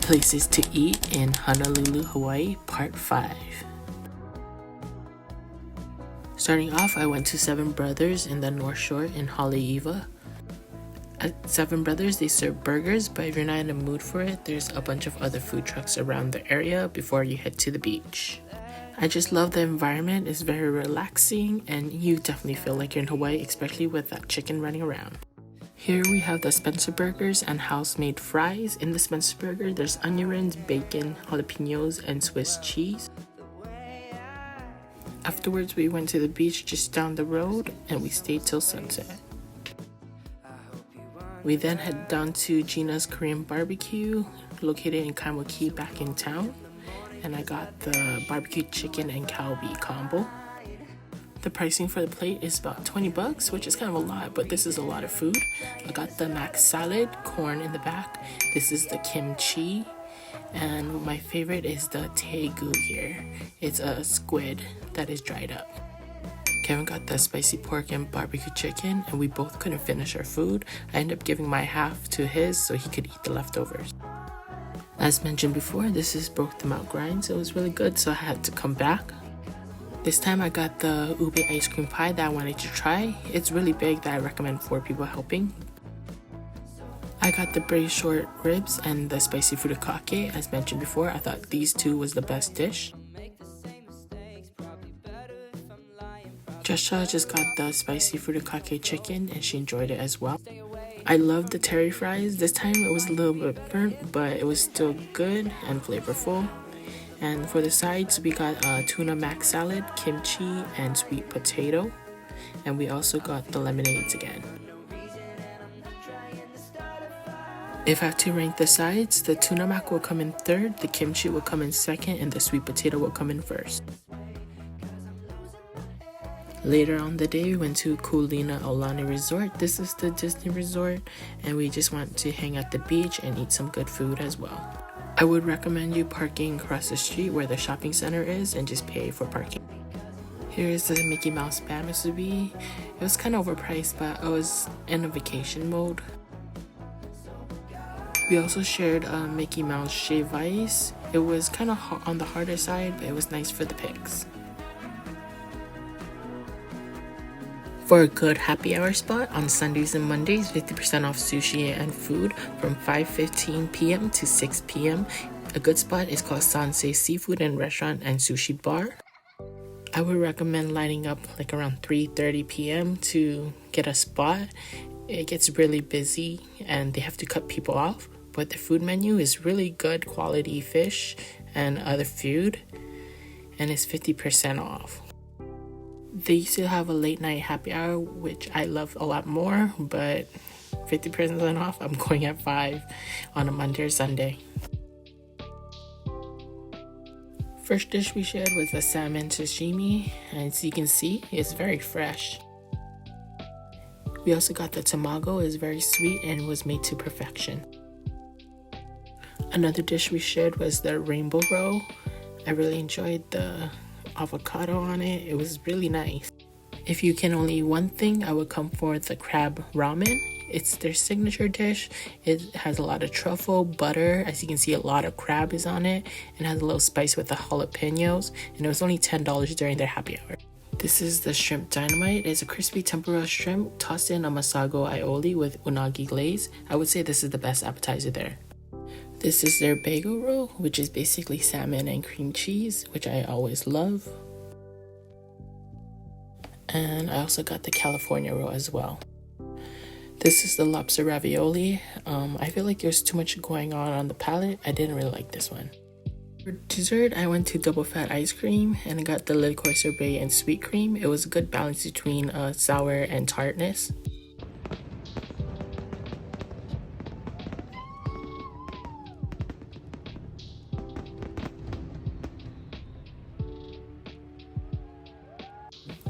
Places to eat in Honolulu, Hawaii, Part 5. Starting off, I went to Seven Brothers in the North Shore in Haleiwa. At Seven Brothers, they serve burgers, but if you're not in the mood for it, there's a bunch of other food trucks around the area before you head to the beach. I just love the environment. It's very relaxing, and you definitely feel like you're in Hawaii, especially with that chicken running around. Here we have the Spencer burgers and house-made fries. In the Spencer burger, there's onion rings, bacon, jalapenos, and Swiss cheese. Afterwards, we went to the beach just down the road, and we stayed till sunset. We then head down to Gina's Korean barbecue, located in Kamokila back in town. And I got the barbecue chicken and kalbi combo. The pricing for the plate is about $20, which is kind of a lot, but this is a lot of food. I got the mac salad, corn in the back. This is the kimchi. And my favorite is the tegu here. It's a squid that is dried up. Kevin got the spicy pork and barbecue chicken, and we both couldn't finish our food. I ended up giving my half to his so he could eat the leftovers. As mentioned before, this is broke them out Grindz. It was really good, so I had to come back. This time I got the ube ice cream pie that I wanted to try. It's really big that I recommend 4 people helping. I got the braised short ribs and the spicy furikake. As mentioned before, I thought these two was the best dish. Joshua just got the spicy furikake chicken and she enjoyed it as well. I love the terry fries. This time it was a little bit burnt, but it was still good and flavorful. And for the sides, we got tuna mac salad, kimchi, and sweet potato. And we also got the lemonades again. If I have to rank the sides, the tuna mac will come in third, the kimchi will come in second, and the sweet potato will come in first. Later on the day, we went to Koolina Aulani Resort. This is the Disney resort, and we just went to hang at the beach and eat some good food as well. I would recommend you parking across the street where the shopping center is and just pay for parking. Here is the Mickey Mouse Bam Musubi. It was kind of overpriced, but I was in a vacation mode. We also shared Mickey Mouse shave ice. It was kind of on the harder side, but it was nice for the pics. For a good happy hour spot on Sundays and Mondays, 50% off sushi and food from 5:15 p.m. to 6 p.m. A good spot is called Sansei Seafood and Restaurant and Sushi Bar. I would recommend lining up like around 3:30 p.m. to get a spot. It gets really busy and they have to cut people off, but the food menu is really good quality fish and other food, and it's 50% off. They used to have a late night happy hour, which I love a lot more, but 50% off, I'm going at 5 on a Monday or Sunday. First dish we shared was a salmon sashimi, and as you can see, it's very fresh. We also got the tamago. It's very sweet and was made to perfection. Another dish we shared was the rainbow roll. I really enjoyed the avocado on it. It was really nice. If you can only eat one thing, I would come for the crab ramen. It's their signature dish. It has a lot of truffle, butter. As you can see, a lot of crab is on it. It has a little spice with the jalapenos, and it was only $10 during their happy hour. This is the shrimp dynamite. It's a crispy tempura shrimp tossed in a masago aioli with unagi glaze. I would say this is the best appetizer there. This is their bagel roll, which is basically salmon and cream cheese, which I always love. And I also got the California roll as well. This is the lobster ravioli. I feel like there's too much going on the palate. I didn't really like this one. For dessert, I went to Double Fat Ice Cream and I got the liqueur sorbet and sweet cream. It was a good balance between sour and tartness.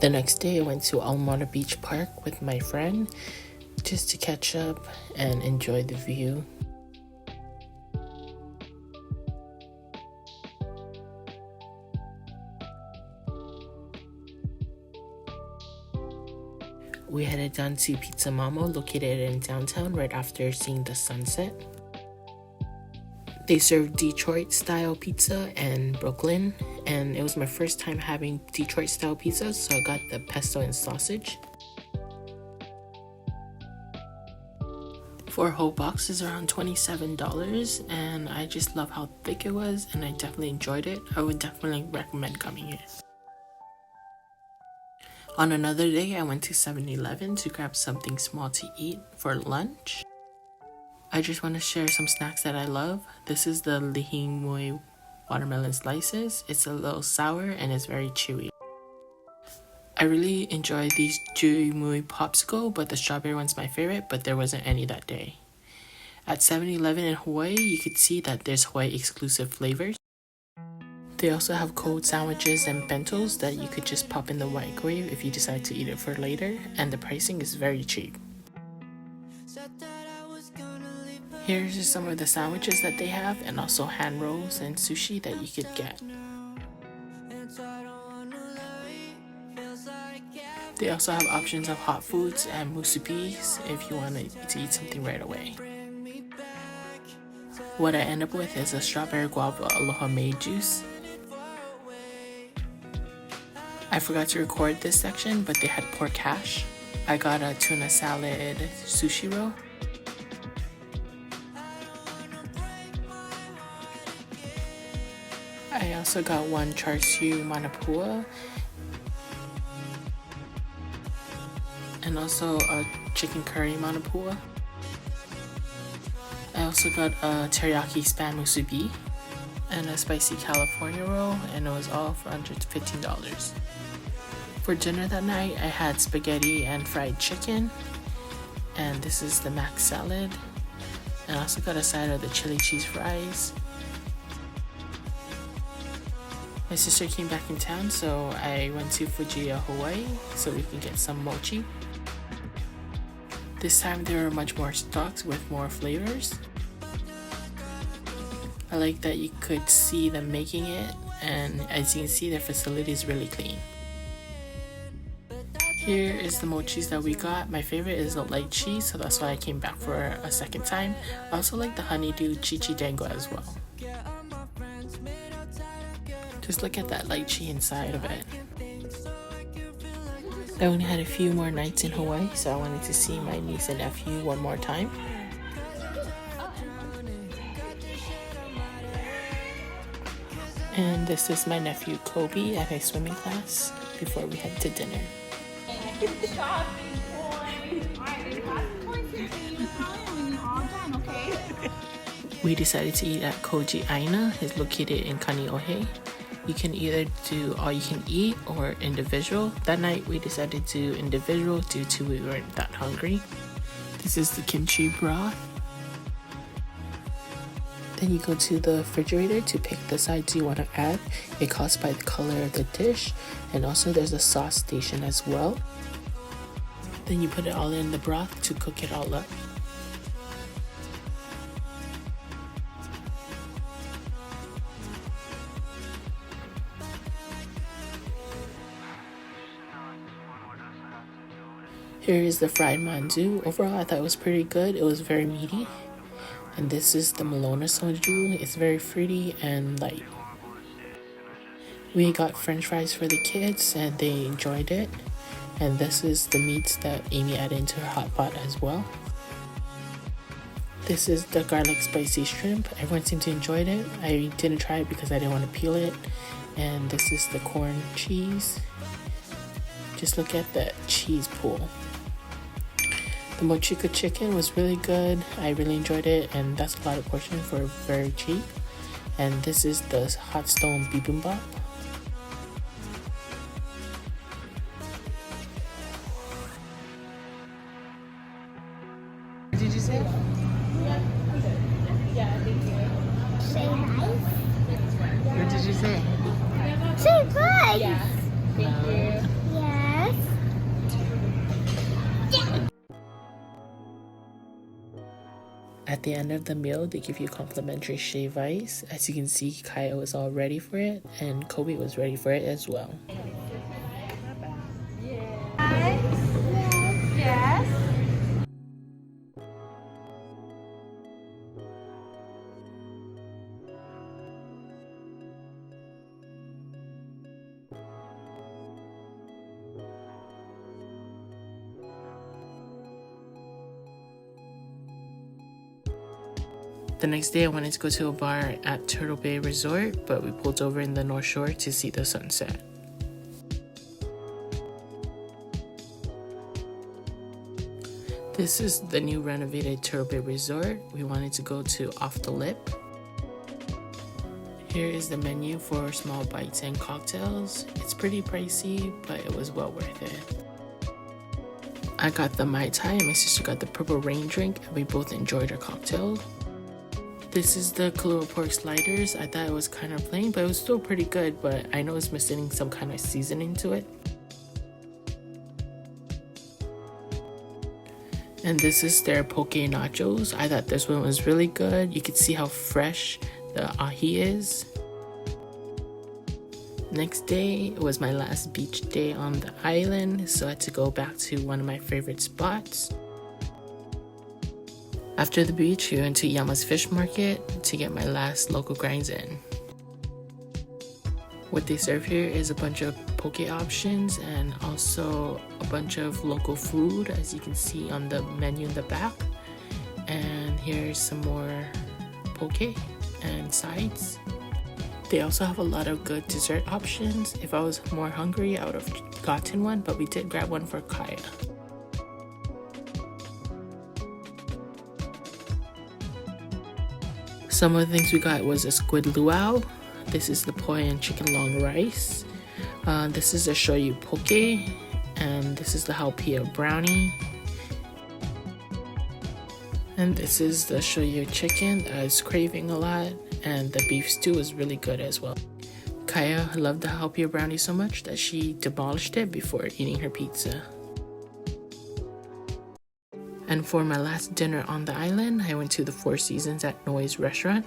The next day, I went to Almana Beach Park with my friend just to catch up and enjoy the view. We headed down to Pizza Mamo, located in downtown right after seeing the sunset. They serve Detroit style pizza and Brooklyn, and it was my first time having Detroit style pizza, so I got the pesto and sausage. 4 whole boxes around $27, and I just love how thick it was, and I definitely enjoyed it. I would definitely recommend coming here. On another day, I went to 7-Eleven to grab something small to eat for lunch. I just want to share some snacks that I love. This is the lihimui watermelon slices. It's a little sour and it's very chewy. I really enjoy these jumui popsicle, but the strawberry one's my favorite, but there wasn't any that day. At 7-Eleven in Hawaii, you could see that there's Hawaii exclusive flavors. They also have cold sandwiches and bentos that you could just pop in the microwave if you decide to eat it for later, and the pricing is very cheap. Here's just some of the sandwiches that they have, and also hand rolls and sushi that you could get. They also have options of hot foods and musubis if you want to eat something right away. What I end up with is a strawberry guava aloha made juice. I forgot to record this section, but they had pork hash. I got a tuna salad sushi roll. I also got one char siu manapua and also a chicken curry manapua. I also got a teriyaki spam musubi and a spicy California roll, and it was all for under $15. For dinner that night, I had spaghetti and fried chicken, and this is the mac salad, and I also got a side of the chili cheese fries. My sister came back in town, so I went to Fujiya Hawaii so we can get some mochi. This time there were much more stocks with more flavors. I like that you could see them making it, and as you can see, their facility is really clean. Here is the mochis that we got. My favorite is the light cheese, so that's why I came back for a second time. I also like the honeydew chichi dango as well. Just look at that lychee inside of it. I only had a few more nights in Hawaii, so I wanted to see my niece and nephew one more time. And this is my nephew Kobe at his swimming class before we head to dinner. We decided to eat at Koji Aina. It's located in Kaneohe. You can either do all you can eat or individual. That night we decided to do individual due to we weren't that hungry. This is the kimchi broth. Then you go to the refrigerator to pick the sides you want to add. It costs by the color of the dish, and also there's a sauce station as well. Then you put it all in the broth to cook it all up. Here is the fried mandu. Overall, I thought it was pretty good. It was very meaty. And this is the Malona soju. It's very fruity and light. We got french fries for the kids and they enjoyed it. And this is the meats that Amy added into her hot pot as well. This is the garlic spicy shrimp. Everyone seemed to enjoy it. I didn't try it because I didn't want to peel it. And this is the corn cheese. Just look at that cheese pool. The mochika chicken was really good. I really enjoyed it, and that's a lot of portion for very cheap. And this is the hot stone bibimbap. What did you say? Yeah, thank you. Say hi. What did you say? Say hi. Yeah, thank you. Yes. At the end of the meal, they give you complimentary shave ice. As you can see, Kaya was all ready for it, and Kobe was ready for it as well. Yes. The next day I wanted to go to a bar at Turtle Bay Resort, but we pulled over in the North Shore to see the sunset. This is the new renovated Turtle Bay Resort. We wanted to go to Off the Lip. Here is the menu for small bites and cocktails. It's pretty pricey, but it was well worth it. I got the Mai Tai and my sister got the Purple Rain drink, and we both enjoyed our cocktail. This is the Kalua pork sliders. I thought it was kind of plain, but it was still pretty good, but I know it's missing some kind of seasoning to it. And this is their poke nachos. I thought this one was really good. You could see how fresh the ahi is. Next day was my last beach day on the island, so I had to go back to one of my favorite spots. After the beach, we went to Yamas fish market to get my last local grinds in. What they serve here is a bunch of poke options and also a bunch of local food, as you can see on the menu in the back. And here's some more poke and sides. They also have a lot of good dessert options. If I was more hungry, I would have gotten one, but we did grab one for Kaya. Some of the things we got was a squid luau. This is the poi and chicken long rice. This is the shoyu poke, and this is the haupia brownie. And this is the shoyu chicken that I was craving a lot, and the beef stew is really good as well. Kaya loved the haupia brownie so much that she demolished it before eating her pizza. And for my last dinner on the island, I went to the Four Seasons at Noi's restaurant.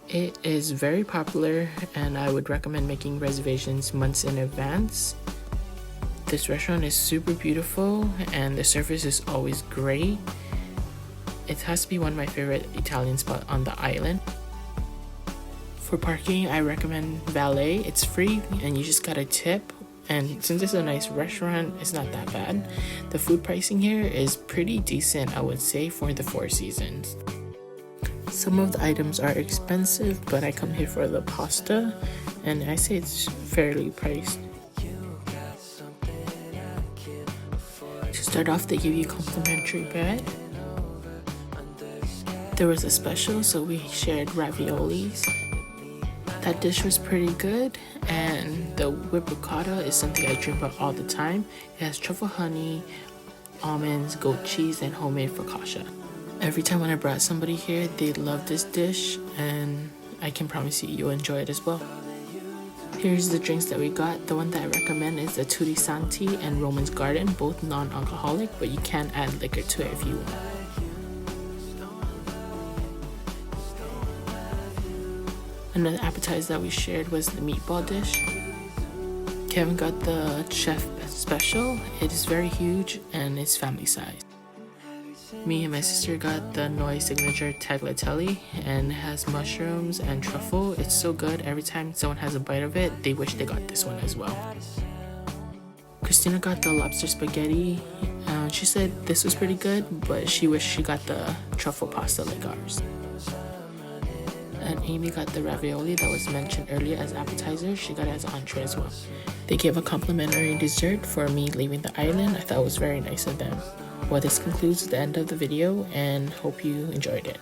It is very popular, and I would recommend making reservations months in advance. This restaurant is super beautiful, and the service is always great. It has to be one of my favorite Italian spots on the island. For parking, I recommend valet. It's free, and you just gotta tip. And since it's a nice restaurant, it's not that bad. The food pricing here is pretty decent, I would say, for the Four Seasons. Some of the items are expensive, but I come here for the pasta, and I say it's fairly priced. To start off, they give you complimentary bread. There was a special, so we shared raviolis. That dish was pretty good, and the whipped ricotta is something I dream about all the time. It has truffle honey, almonds, goat cheese, and homemade focaccia. Every time when I brought somebody here, they love this dish, and I can promise you you'll enjoy it as well. Here's the drinks that we got. The one that I recommend is the Tutti Santi and Roman's Garden, both non-alcoholic, but you can add liquor to it if you want. Another appetizer that we shared was the meatball dish. Kevin got the chef special. It is very huge and it's family size. Me and my sister got the Noi signature tagliatelle, and it has mushrooms and truffle. It's so good. Every time someone has a bite of it, they wish they got this one as well. Christina got the lobster spaghetti. She said this was pretty good, but she wished she got the truffle pasta like ours. And Amy got the ravioli that was mentioned earlier as appetizer. She got it as entree as well. They gave a complimentary dessert for me leaving the island. I thought it was very nice of them. Well, this concludes the end of the video, and hope you enjoyed it.